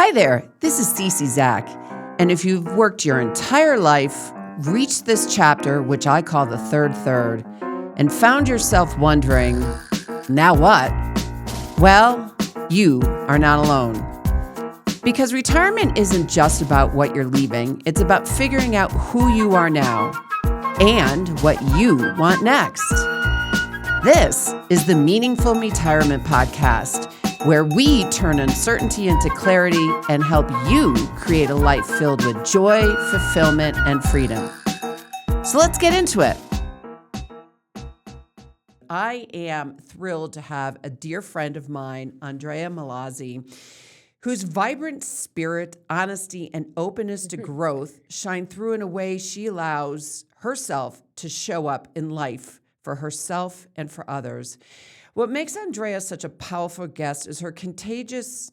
Hi there, this is Cece Zach. And if you've worked your entire life, reached this chapter, which I call the third, and found yourself wondering, now what? Well, you are not alone. Because retirement isn't just about what you're leaving, it's about figuring out who you are now and what you want next. This is the Meaningful MEtirement podcast, where we turn uncertainty into clarity and help you create a life filled with joy, fulfillment, and freedom. So let's get into it. I am thrilled to have a dear friend of mine, Andrea Mallozzi, whose vibrant spirit, honesty, and openness to growth shine through in a way she allows herself to show up in life for herself and for others. What makes Andrea such a powerful guest is her contagious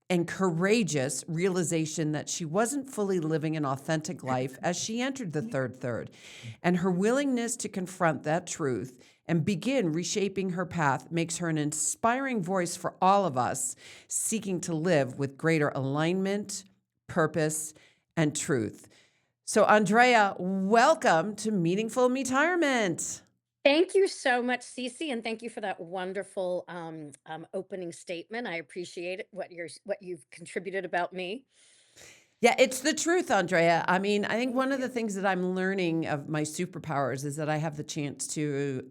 and courageous realization that she wasn't fully living an authentic life as she entered the third, and her willingness to confront that truth and begin reshaping her path makes her an inspiring voice for all of us seeking to live with greater alignment, purpose, and truth. So, Andrea, welcome to Meaningful MEtirement. Thank you so much, Cece, and thank you for that wonderful opening statement. I appreciate it. What you've contributed about me. Yeah, it's the truth, Andrea. I mean, I think Thank one of the you. things that I'm learning of my superpowers is that I have the chance to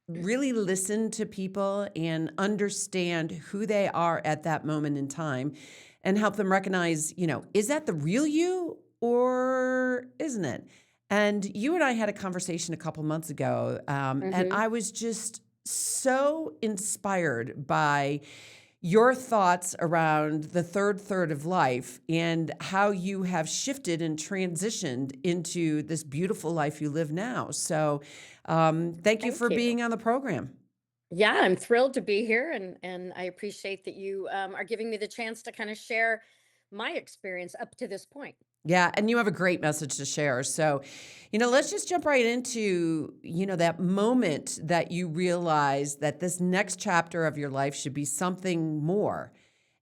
really listen to people and understand who they are at that moment in time and help them recognize, is that the real you or isn't it? And you and I had a conversation a couple months ago, and hmm I was just so inspired by your thoughts around the third of life and how you have shifted and transitioned into this beautiful life you live now. So, thank you Thank for you. being on the program. Yeah, I'm thrilled to be here, and I appreciate that you are giving me the chance to kind of share my experience up to this point. Yeah, and you have a great message to share. So, let's just jump right into, that moment that you realize that this next chapter of your life should be something more.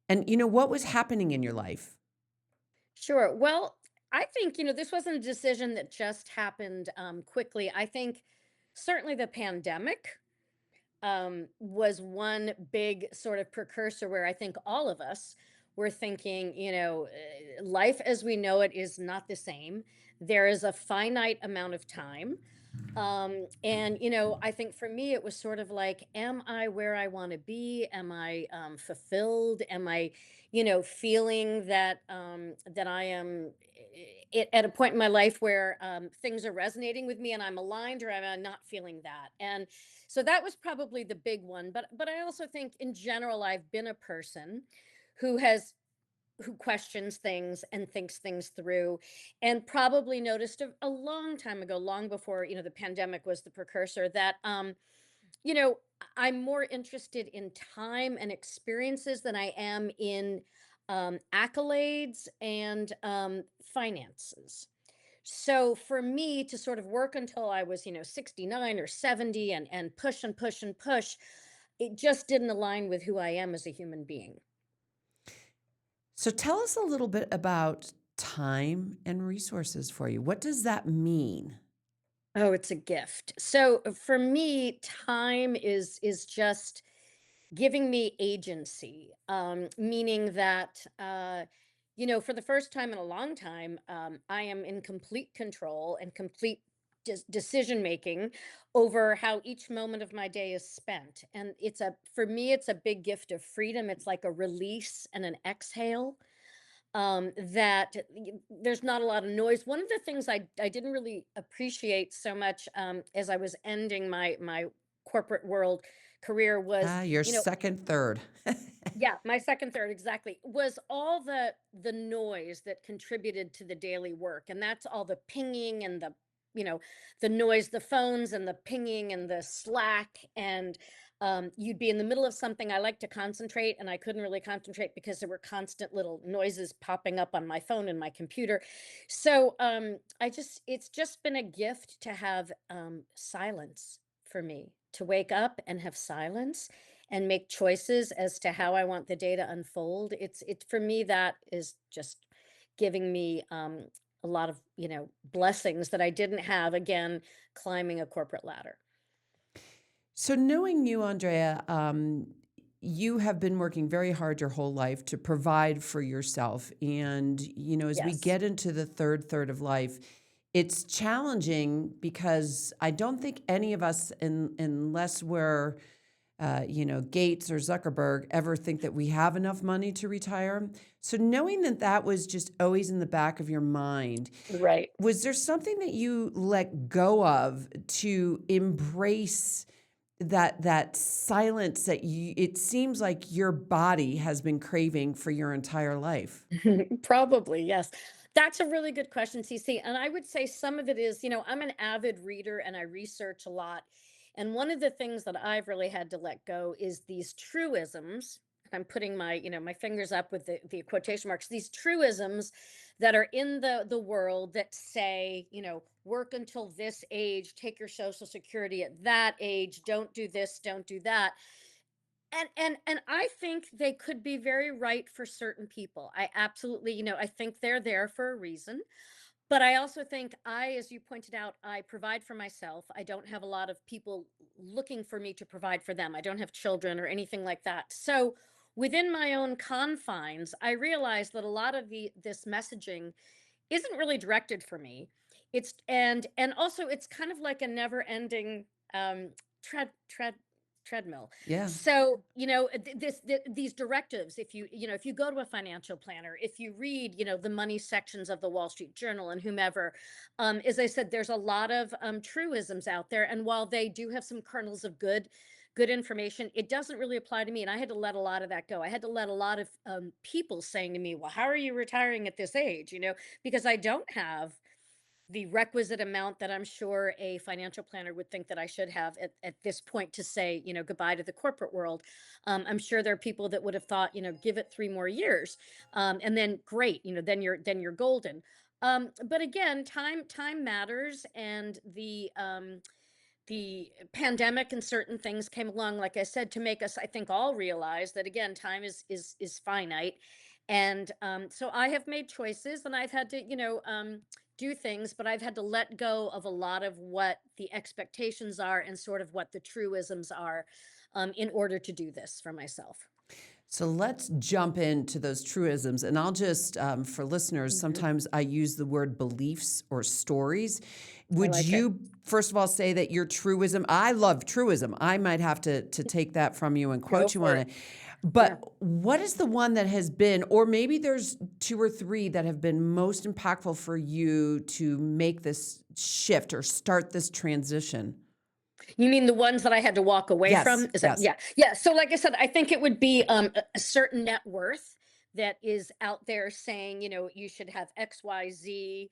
And, what was happening in your life? Sure. Well, I think this wasn't a decision that just happened quickly. I think certainly the pandemic was one big sort of precursor where I think all of us were thinking, life as we know it is not the same. There is a finite amount of time. And, I think for me, it was sort of like, am I where I want to be? Am I fulfilled? Am I, feeling that I am at a point in my life where things are resonating with me and I'm aligned, or am I not feeling that? And so that was probably the big one. But I also think in general, I've been a person who has who questions things and thinks things through, and probably noticed a long time ago, long before the pandemic was the precursor, that you know I'm more interested in time and experiences than I am in accolades and finances. So for me to sort of work until I was 69 or 70 and push and push and push, it just didn't align with who I am as a human being. So tell us a little bit about time and resources for you. What does that mean? Oh, it's a gift. So for me, time is just giving me agency, meaning that for the first time in a long time, I am in complete control and complete decision making over how each moment of my day is spent. And for me, it's a big gift of freedom. It's like a release and an exhale, there's not a lot of noise. One of the things I didn't really appreciate so much, as I was ending my corporate world career was, Ah, your second, third. yeah, my second, third, exactly, was all the noise that contributed to the daily work. And that's all the pinging and you know, the noise, the phones and the pinging and the Slack. And you'd be in the middle of something. I like to concentrate, and I couldn't really concentrate because there were constant little noises popping up on my phone and my computer. So it's just been a gift to have silence for me, to wake up and have silence and make choices as to how I want the day to unfold, it for me, that is just giving me a lot of, blessings that I didn't have, again, climbing a corporate ladder. So, knowing you, Andrea, you have been working very hard your whole life to provide for yourself. And, as we Yes. get into the third of life, it's challenging because I don't think any of us, unless we're, Gates or Zuckerberg, ever think that we have enough money to retire. So, knowing that that was just always in the back of your mind, Right. was there something that you let go of to embrace that silence that it seems like your body has been craving for your entire life? Probably, yes. That's a really good question, CC. And I would say some of it is, I'm an avid reader and I research a lot. And one of the things that I've really had to let go is these truisms. I'm putting my fingers up with the quotation marks, these truisms that are in the world that say, work until this age, take your social security at that age, don't do this, don't do that. And I think they could be very right for certain people. I absolutely, I think they're there for a reason. But I also think as you pointed out, I provide for myself. I don't have a lot of people looking for me to provide for them. I don't have children or anything like that. So within my own confines, I realize that a lot of this messaging isn't really directed for me. And also it's kind of like a never-ending tread tread treadmill. Yeah. So, these directives, if you go to a financial planner, if you read, the money sections of the Wall Street Journal and whomever, as I said, there's a lot of truisms out there. And while they do have some kernels of good information, it doesn't really apply to me. And I had to let a lot of that go. I had to let a lot of people saying to me, well, how are you retiring at this age? Because I don't have the requisite amount that I'm sure a financial planner would think that I should have at this point to say, goodbye to the corporate world. I'm sure there are people that would have thought, give it 3 more years, and then great, then you're golden. But again, time matters, and the pandemic and certain things came along, like I said, to make us, I think, all realize that again, time is finite. And so I have made choices, and I've had to, do things, but I've had to let go of a lot of what the expectations are and sort of what the truisms are, in order to do this for myself. So let's jump into those truisms. And I'll just, for listeners, Mhm. sometimes I use the word beliefs or stories. I Would like it. you, first of all, say that your truism, I love truism. I might have to take that from you and Go quote you for on it. it. Yeah. But what is the one that has been, or maybe there's two or three that have been most impactful for you to make this shift or start this transition? You mean the ones that I had to walk away Yes, from? Is that, yes. yeah. Yeah. So like I said, I think it would be a certain net worth that is out there saying, you should have XYZ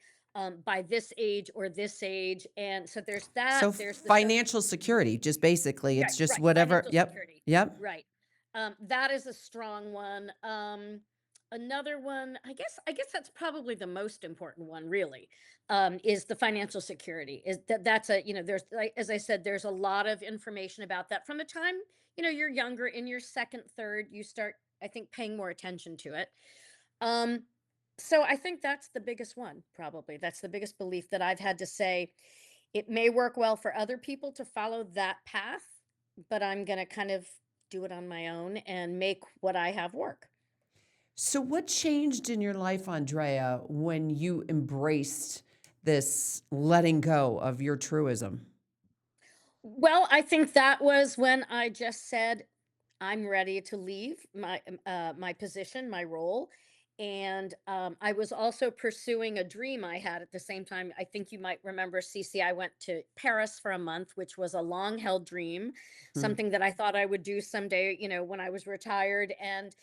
by this age or this age. And so there's that, So there's the certain. financial security, just basically, Right, it's just right. whatever. Financial Yep, security. yep. Right. That is a strong one. Another one, I guess that's probably the most important one, really, is the financial security. Is that's a, there's, like, as I said, there's a lot of information about that from the time, you're younger, in your second, third, you start, I think, paying more attention to it. Um, so I think that's the biggest one, probably. That's the biggest belief that I've had to say. It may work well for other people to follow that path, but I'm going to kind of do it on my own and make what I have work. So, what changed in your life, Andrea, when you embraced this letting go of your truism? Well, I think that was when I just said, I'm ready to leave my position, my role. And I was also pursuing a dream I had at the same time. I think you might remember, Cece, I went to Paris for a month, which was a long held dream, Hmm. something that I thought I would do someday, when I was retired. And,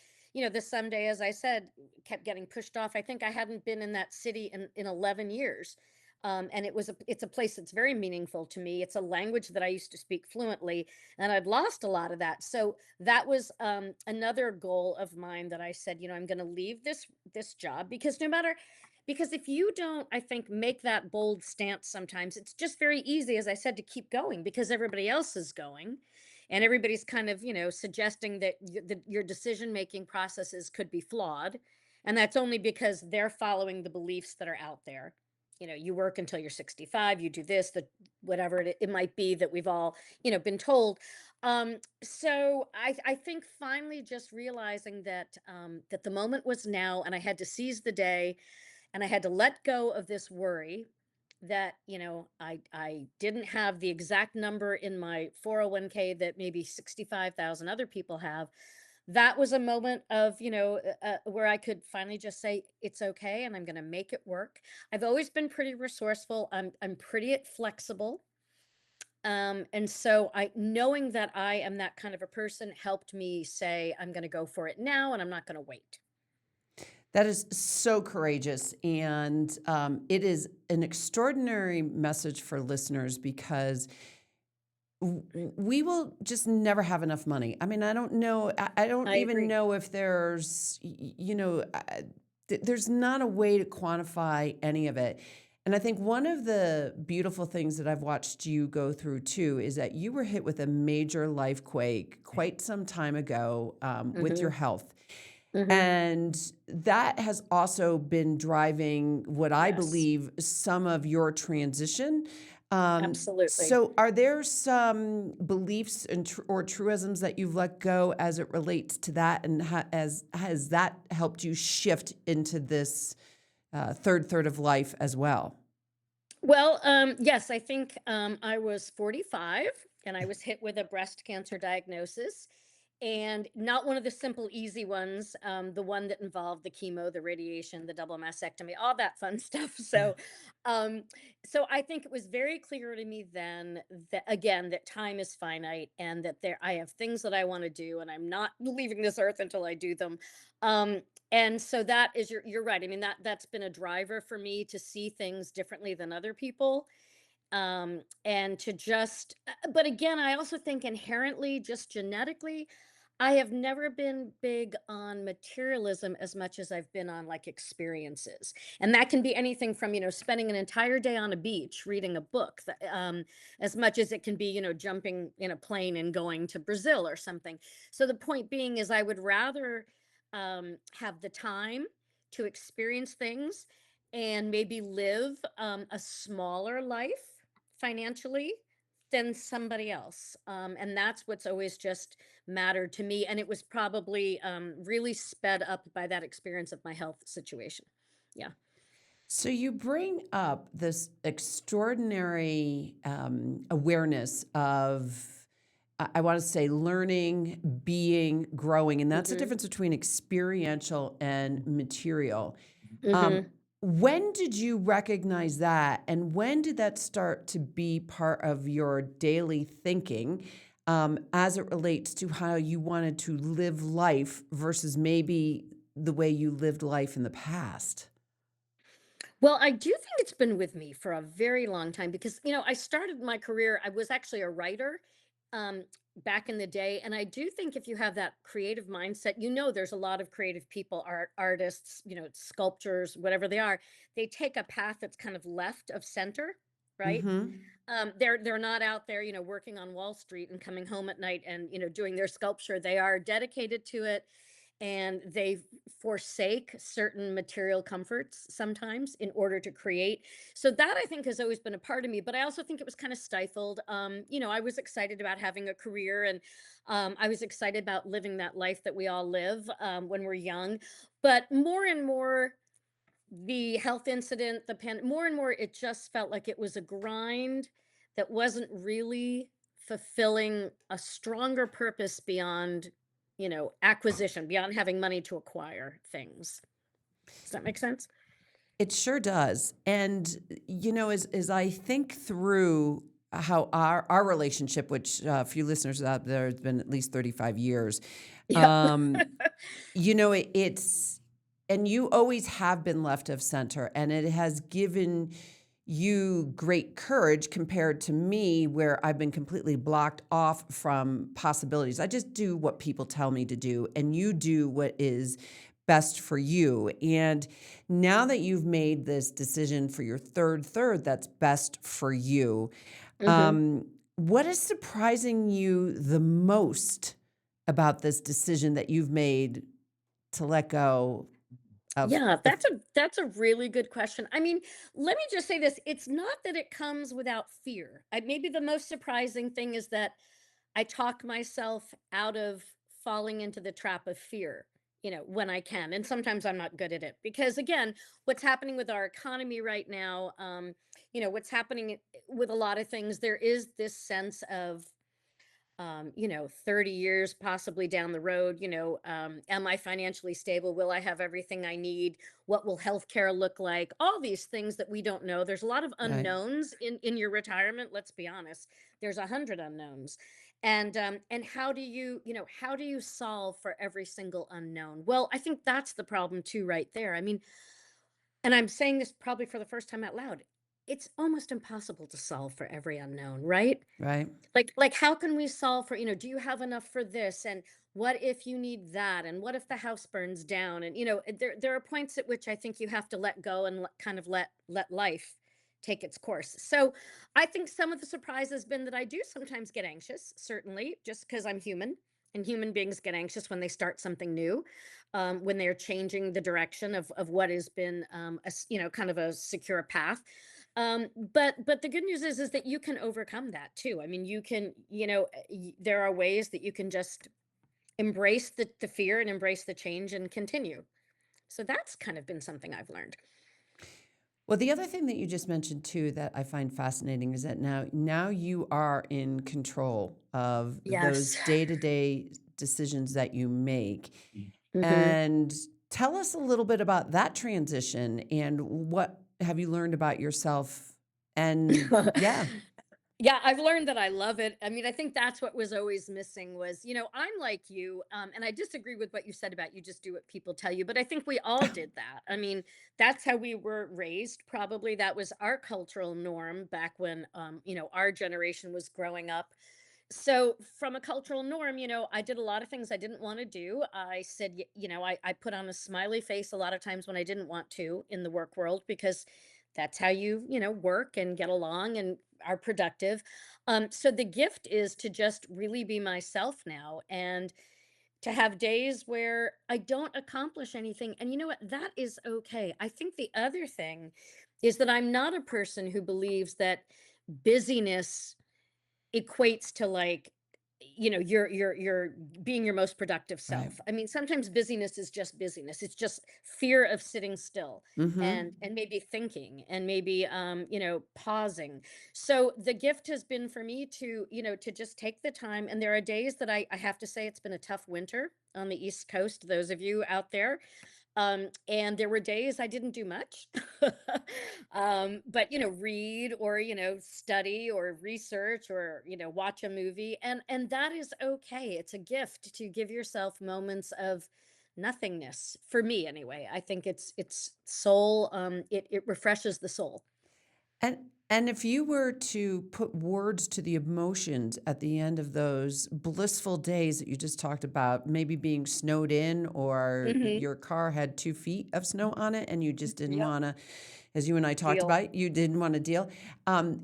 this someday, as I said, kept getting pushed off. I think I hadn't been in that city in 11 years. And it's a place that's very meaningful to me. It's a language that I used to speak fluently, and I'd lost a lot of that. So that was another goal of mine that I said, I'm going to leave this job, because because if you don't, I think, make that bold stance, sometimes it's just very easy, as I said, to keep going because everybody else is going. and everybody's kind of, suggesting that your decision making processes could be flawed, and that's only because they're following the beliefs that are out there. You work until you're 65, you do this, that, whatever it might be that we've all, been told. So I think finally just realizing that the moment was now, and I had to seize the day, and I had to let go of this worry that, I didn't have the exact number in my 401k that maybe 65,000 other people have. That was a moment of, where I could finally just say it's okay, and I'm going to make it work. I've always been pretty resourceful. I'm pretty flexible. And so I knowing that I am that kind of a person helped me say I'm going to go for it now, and I'm not going to wait. That is so courageous. And it is an extraordinary message for listeners because we will just never have enough money. I mean, I don't know. I don't I even agree. know if there's, there's not a way to quantify any of it. And I think one of the beautiful things that I've watched you go through too is that you were hit with a major life quake quite some time ago with your Mhm. health. Mhm. And that has also been driving what I Yes. believe some of your transition. Um, Absolutely. so, are there some beliefs and or truisms that you've let go as it relates to that, and has that helped you shift into this third of life as well? Well, yes, I think I was 45 and I was hit with a breast cancer diagnosis, and not one of the simple, easy ones. The one that involved the chemo, the radiation, the double mastectomy, all that fun stuff. Um, so I think it was very clear to me then that again that time is finite, and that I have things that I want to do, and I'm not leaving this earth until I do them. Um, and so that is you're right. I mean that's been a driver for me to see things differently than other people. And to just but again, I also think inherently, just genetically, I have never been big on materialism as much as I've been on like experiences. And that can be anything from, spending an entire day on a beach reading a book, as much as it can be, jumping in a plane and going to Brazil or something. So the point being is I would rather have the time to experience things and maybe live a smaller life financially than somebody else. And that's what's always just mattered to me. And it was probably really sped up by that experience of my health situation. Yeah. So you bring up this extraordinary awareness of, I want to say, learning, being, growing, and that's the Hmm. difference between experiential and material. Um, Hmm. when did you recognize that, and when did that start to be part of your daily thinking as it relates to how you wanted to live life versus maybe the way you lived life in the past? Well, I do think it's been with me for a very long time because, I started my career, I was actually a writer um, back in the day. And I do think if you have that creative mindset, there's a lot of creative people, artists, sculptors, whatever they are, they take a path that's kind of left of center, right? Mm-hmm. They're not out there, working on Wall Street and coming home at night and, doing their sculpture. They are dedicated to it, and they forsake certain material comforts sometimes in order to create. So that I think has always been a part of me, but I also think it was kind of stifled. I was excited about having a career, and I was excited about living that life that we all live when we're young. But more and more, the health incident, more and more, it just felt like it was a grind that wasn't really fulfilling a stronger purpose beyond, acquisition, beyond having money to acquire things. Does that make sense? It sure does. And, as I think through how our relationship, which a few listeners out there has been at least 35 years, Yep. um, it's, and you always have been left of center, and it has given you great courage compared to me, where I've been completely blocked off from possibilities. I just do what people tell me to do, and you do what is best for you. And now that you've made this decision for your third that's best for you, Hmm. um, What is surprising you the most about this decision that you've made to let go of Yeah, the that's a really good question. I mean, let me just say this, it's not that it comes without fear. Maybe the most surprising thing is that I talk myself out of falling into the trap of fear, when I can. And sometimes I'm not good at it because, again, what's happening with our economy right now, what's happening with a lot of things, there is this sense of 30 years possibly down the road, am I financially stable? Will I have everything I need? What will healthcare look like? All these things that we don't know. There's a lot of right, unknowns in your retirement. Let's be honest. There's 100 unknowns. And how do you solve for every single unknown? Well, I think that's the problem too, right there. I mean, and I'm saying this probably for the first time out loud. It's almost impossible to solve for every unknown, right? right. Like how can we solve for, do you have enough for this? And what if you need that? And what if the house burns down? And there are points at which I think you have to let go and kind of let life take its course. So I think some of the surprise has been that I do sometimes get anxious, certainly, just because I'm human. And human beings get anxious when they start something new, when they're changing the direction of what has been, kind of a secure path. But the good news is that you can overcome that too. I mean, you can, there are ways that you can just embrace the fear and embrace the change and continue. So that's kind of been something I've learned. Well, the other thing that you just mentioned too that I find fascinating is that now you are in control of those Yes. day-to-day decisions that you make. hmm And tell us a little bit about that transition and what have you learned about yourself? And yeah, Yeah, I've learned that I love it. I mean, I think that's what was always missing was, I'm like you, and I disagree with what you said about you just do what people tell you, but I think we all did that. I mean, that's how we were raised. Probably that was our cultural norm back when, our generation was growing up. So from a cultural norm, I did a lot of things I didn't want to do. I said, I put on a smiley face a lot of times when I didn't want to in the work world because that's how you work and get along and are productive. So the gift is to just really be myself now and to have days where I don't accomplish anything. And you know what? That is okay. I think the other thing is that I'm not a person who believes that busyness equates to like you're being your most productive right. self. I mean, sometimes busyness is just busyness. It's just fear of sitting still Mhm. and maybe thinking and maybe pausing. So the gift has been for me to just take the time. And there are days that I have to say it's been a tough winter on the East Coast, those of you out there. And there were days I didn't do much, but read or study or research or watch a movie, and that is okay. It's a gift to give yourself moments of nothingness. For me, anyway, I think it's soul. It refreshes the soul. And if you were to put words to the emotions at the end of those blissful days that you just talked about, maybe being snowed in or hmm your car had 2 feet of snow on it and you just didn't Yep. wanna, as you and I talked Deal. about, you didn't wanna deal.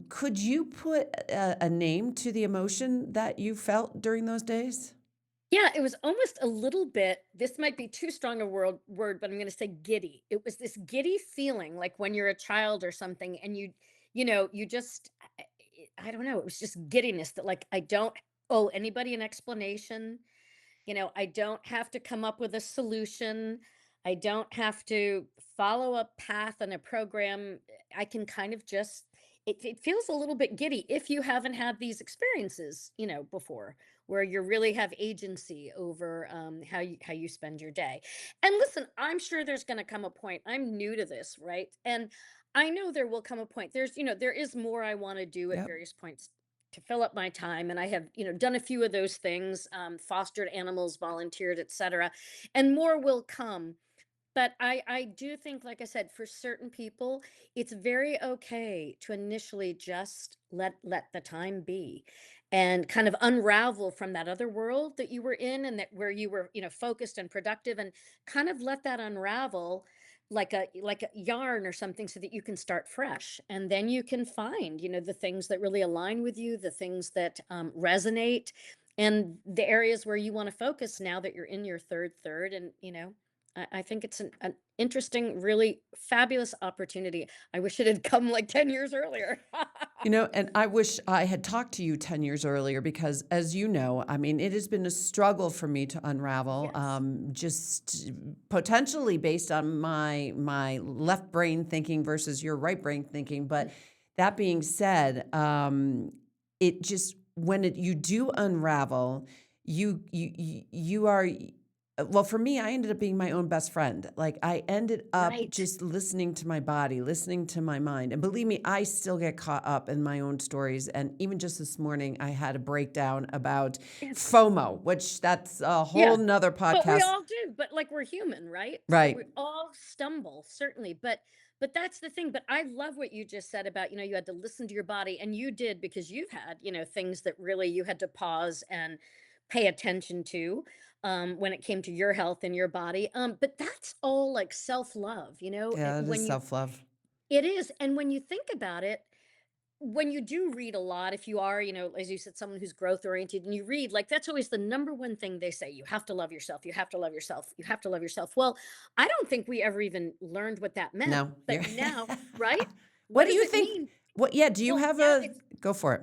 Could you put a name to the emotion that you felt during those days? Yeah, it was almost a little bit, this might be too strong a word, but I'm gonna say giddy. It was this giddy feeling like when you're a child or something and you just I don't know, it was just giddiness that like I don't owe anybody an explanation. I don't have to come up with a solution. I don't have to follow a path and a program. I can kind of just, it feels a little bit giddy if you haven't had these experiences, before, where you really have agency over how you spend your day. And listen, I'm sure there's going to come a point. I'm new to this, right? And I know there will come a point. There is more I want to do at Yep. various points to fill up my time, and I have done a few of those things, fostered animals, volunteered, etc., and more will come. But I do think, like I said, for certain people it's very okay to initially just let the time be and kind of unravel from that other world that you were in and that where you were focused and productive, and kind of let that unravel like a yarn or something so that you can start fresh, and then you can find, the things that really align with you, the things that resonate, and the areas where you want to focus now that you're in your third. And I think it's an interesting, really fabulous opportunity. I wish it had come like 10 years earlier. And I wish I had talked to you 10 years earlier because, as you know, I mean, it has been a struggle for me to unravel, Yes. just potentially based on my left brain thinking versus your right brain thinking. But that being said, it just when you do unravel, you are well, for me, I ended up being my own best friend. Like, I ended up Right. just listening to my body, listening to my mind. And believe me, I still get caught up in my own stories. And even just this morning, I had a breakdown about Yes. FOMO, which that's a whole Yeah. nother But we podcast. all do, but, like, we're human, right? So Right. we all stumble, certainly, but that's the thing. But I love what you just said about, you had to listen to your body, and you did, because you've had, things that really you had to pause and pay attention to, when it came to your health and your body. But that's all, like, self-love, Yeah, it is when you self love. it is, and when you think about it, when you do read a lot, if you are, as you said, someone who's growth oriented, and you read, like, that's always the number one thing they say: you have to love yourself, you have to love yourself, you have to love yourself. Well, I don't think we ever even learned what that meant, No, but you're. now, right? What What do does you it think? mean? What? Yeah. Do you Well, have now a it's go for it?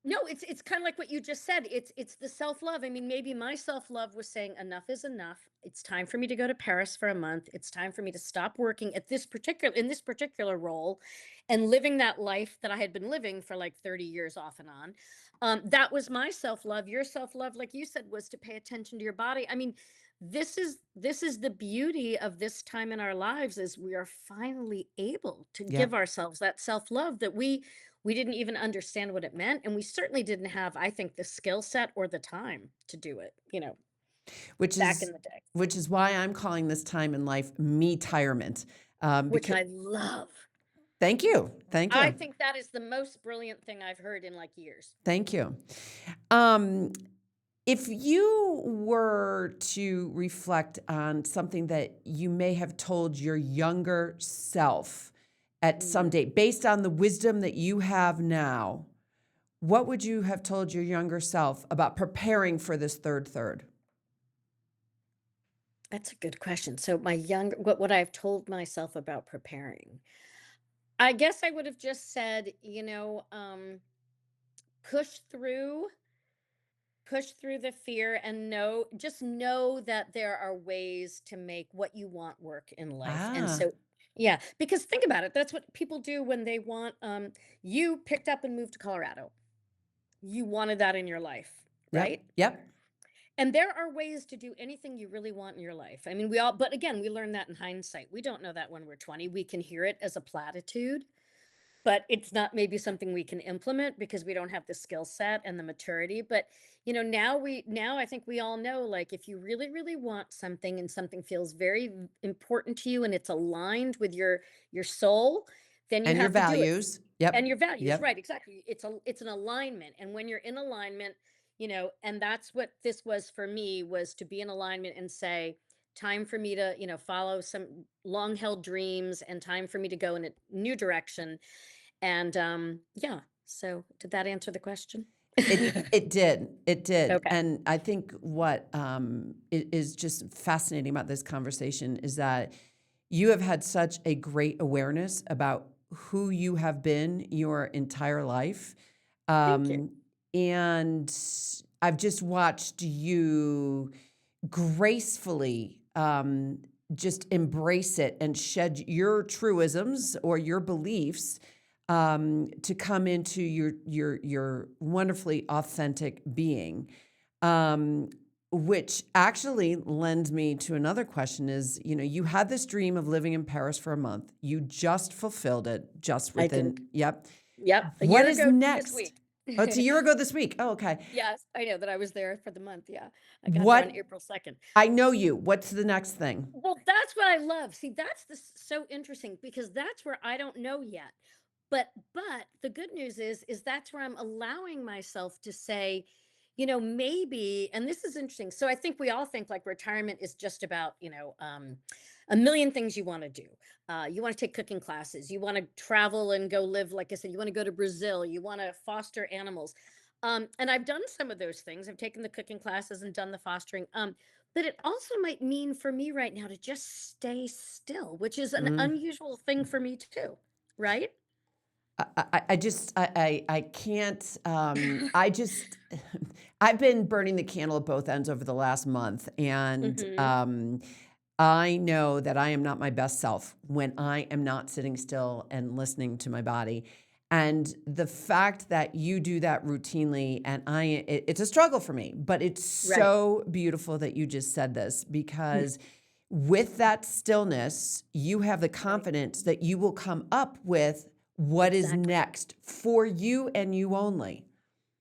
no, it's kind of like what you just said. It's the self-love. I mean, maybe my self-love was saying enough is enough. It's time for me to go to Paris for a month. It's time for me to stop working at this particular role and living that life that I had been living for like 30 years off and on. That was my self-love. Your self-love, like you said, was to pay attention to your body. I mean, this is the beauty of this time in our lives, is we are finally able to give Yep. ourselves that self-love that we didn't even understand what it meant, and we certainly didn't have, I think, the skill set or the time to do it, Which back in is the day, which is why I'm calling this time in life MEtirement. which Because I love. thank you, thank I you, think that is the most brilliant thing I've heard in like years. thank you. Um, if you were to reflect on something that you may have told your younger self at some Mm, date, based on the wisdom that you have now, what would you have told your younger self about preparing for this third? that's a good question. So what I've told myself about preparing, I guess I would have just said, push through push through the fear, and know that there are ways to make what you want work in life. And Ah, so, yeah, because think about it, that's what people do when they want, you picked up and moved to Colorado, you wanted that in your life, yep, right? yep. And there are ways to do anything you really want in your life. I mean, but again, we learn that in hindsight. We don't know that when we're 20. We can hear it as a platitude, but it's not maybe something we can implement because we don't have the skill set and the maturity. But now I think we all know, like, if you really really want something, and something feels very important to you, and it's aligned with your soul, then you And your have to do it. values. Yep, And your values, yep. right? Exactly. It's an alignment, and when you're in alignment, and that's what this was for me, was to be in alignment and say, time for me to, follow some long held dreams, and time for me to go in a new direction. And yeah, so did that answer the question? It did. It did. Okay. And I think what is just fascinating about this conversation is that you have had such a great awareness about who you have been your entire life. Thank you. Um, and I've just watched you gracefully just embrace it and shed your truisms or your beliefs to come into your wonderfully authentic being, um, which actually lends me to another question: is you had this dream of living in Paris for a month. You just fulfilled it just I did. within. Yep. Yep, a What year is ago this next? week. Oh, it's a year ago this week. Oh, okay. Yes, I know that I was there for the month. Yeah, I got there on What April 2nd. I know you. What's the next thing? Well, that's what I love. See, so interesting, because that's where I don't know yet. But the good news is that's where I'm allowing myself to say, maybe, and this is interesting. So I think we all think like retirement is just about, a million things you want to do. You want to take cooking classes. You want to travel and go live, like I said, you want to go to Brazil. You want to foster animals. And I've done some of those things. I've taken the cooking classes and done the fostering. But it also might mean for me right now to just stay still, which is an Mm. unusual thing for me too, right? I can't, I just, I've been burning the candle at both ends over the last month. And Hmm. I know that I am not my best self when I am not sitting still and listening to my body. And the fact that you do that routinely, and it's a struggle for me, but it's Right. so beautiful that you just said this, because with that stillness, you have the Right. confidence that you will come up with what is Exactly. next for you and you only.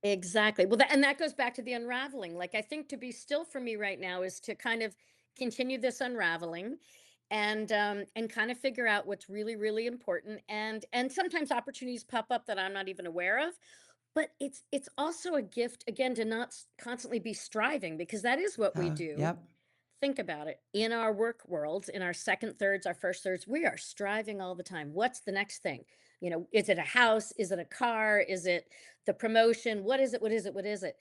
Exactly. Well, and that goes back to the unraveling. Like, I think to be still for me right now is to kind of continue this unraveling and kind of figure out what's really, really important. And sometimes opportunities pop up that I'm not even aware of. But it's also a gift again to not constantly be striving, because that is what we do. Yep. Think about it. In our work worlds, in our second thirds, our first thirds, we are striving all the time. What's the next thing? Is it a house? Is it a car? Is it the promotion? What is it? What is it? What is it?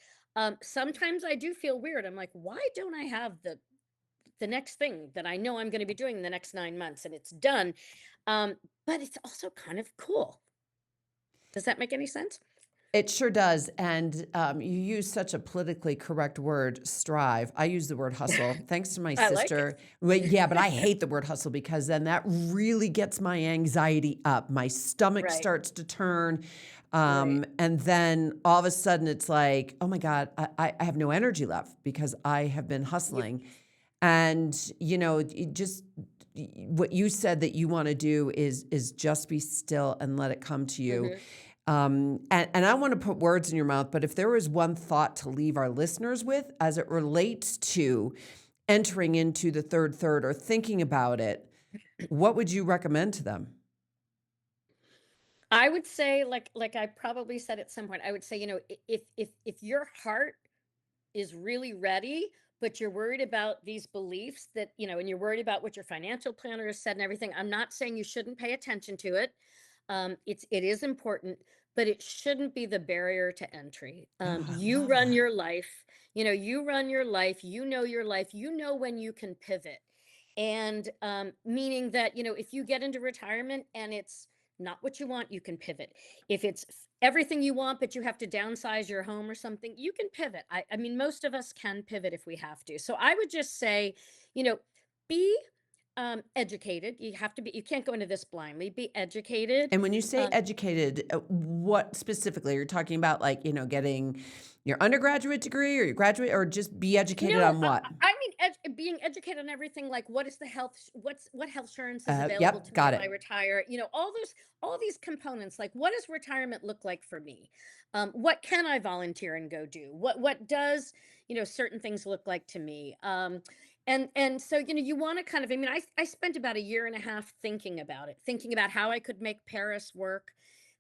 Sometimes I do feel weird. I'm like, why don't I have the next thing that I know I'm going to be doing in the next 9 months and it's done? But it's also kind of cool. Does that make any sense? It sure does. And you use such a politically correct word, strive. I use the word hustle, thanks to my I like sister. Well, yeah, but I hate the word hustle because then that really gets my anxiety up. My stomach Right. starts to turn. Right. And then all of a sudden it's like, oh my God, I have no energy left because I have been You, hustling. And, just what you said that you want to do is just be still and let it come to you. mhm. And I want to put words in your mouth, but if there was one thought to leave our listeners with as it relates to entering into the third or thinking about it, what would you recommend to them? I would say, like I probably said at some point, I would say, if your heart is really ready, but you're worried about these beliefs and you're worried about what your financial planner has said and everything. I'm not saying you shouldn't pay attention to it. It is important, but it shouldn't be the barrier to entry. Oh, I You love run that. your life. You run your life. You know your life. You know when you can pivot, and meaning that if you get into retirement and it's not what you want, you can pivot. If it's everything you want, but you have to downsize your home or something, you can pivot. I mean, most of us can pivot if we have to. So I would just say, you know, be educated. You have to be. You can't go into this blindly. Be educated. And when you say Um, educated, what specifically? You're talking about, like, getting your undergraduate degree or your graduate, or just be educated No, on what? I mean being educated on everything. Like, what is the health? What health insurance is available Yep, to me got if I it. retire? All these components. Like, what does retirement look like for me? What can I volunteer and go do? What does certain things look like to me? And so you want to kind of. I mean, I spent about a year and a half thinking about it, thinking about how I could make Paris work,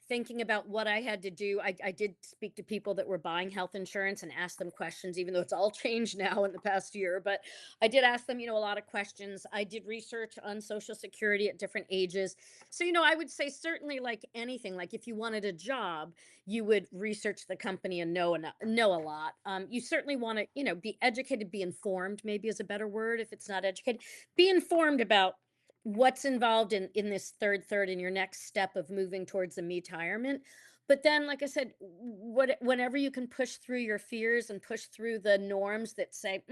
thinking about what I had to do. I did speak to people that were buying health insurance and ask them questions, even though it's all changed now in the past year. But I did ask them, a lot of questions. I did research on Social Security at different ages. So, I would say certainly, like anything, like if you wanted a job, you would research the company and know a lot. You certainly want to, be educated, be informed, maybe is a better word if it's not educated. Be informed about what's involved in this third in your next step of moving towards the retirement. But then, like I said, whenever you can push through your fears and push through the norms that say,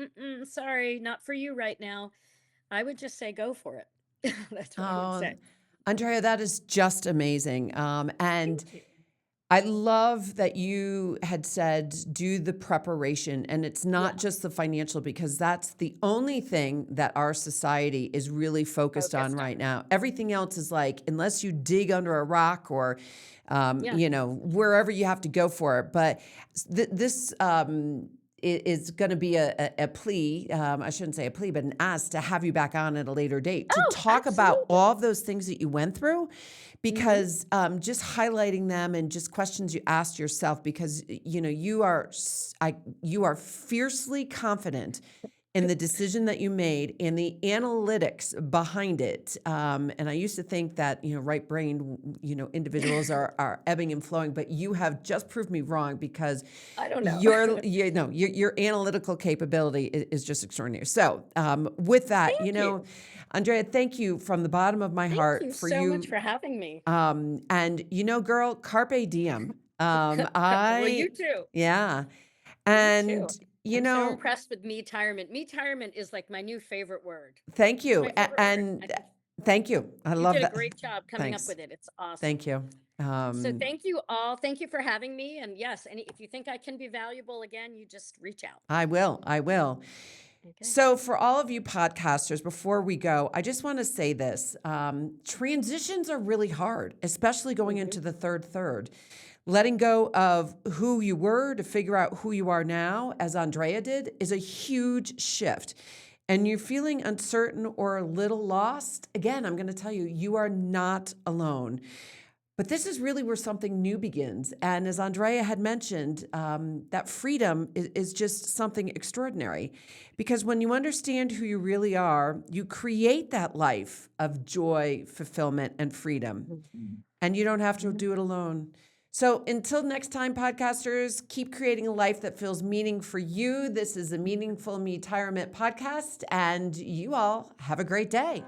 sorry, not for you right now, I would just say go for it. That's what I would Oh, say. Andrea, that is just amazing. And Thank you. I love that you had said do the preparation, and it's Yeah. not just the financial, because that's the only thing that our society is really focused on Focused right on. now. Everything else is like, unless you dig under a rock or, Yeah. wherever you have to go for it. But this is going to be a plea. I shouldn't say a plea, but an ask to have you back on at a later date to Oh, talk about absolutely. all of those things that you went through, Hmm. because just highlighting them and just questions you asked yourself, because you are fiercely confident in the decision that you made and the analytics behind it. And I used to think that, right-brained, individuals are ebbing and flowing, but you have just proved me wrong because I don't know. your analytical capability is just extraordinary. So with that, Thank you. Andrea, thank you from the bottom of my Thank heart you for so much you. for having me. And girl, carpe diem. Well, you I, too. yeah. You And, too. I'm so impressed with MEtirement. MEtirement is like my new favorite word. thank It's you. my favorite word. I And think thank you. I you love did a that. great job coming up Thanks. with it. It's awesome. Thank you. So thank you all. Thank you for having me. And yes, if you think I can be valuable again, you just reach out. I will. I will. Okay. So, for all of you podcasters, before we go, I just want to say this. Transitions are really hard, especially going Hmm. into the third. Letting go of who you were to figure out who you are now, as Andrea did, is a huge shift. And you're feeling uncertain or a little lost. Again, I'm going to tell you, you are not alone. But this is really where something new begins. And as Andrea had mentioned, that freedom is just something extraordinary. Because when you understand who you really are, you create that life of joy, fulfillment, and freedom. And you don't have to do it alone. So until next time, podcasters, keep creating a life that feels meaning for you. This is a Meaningful MEtirement podcast, and you all have a great day.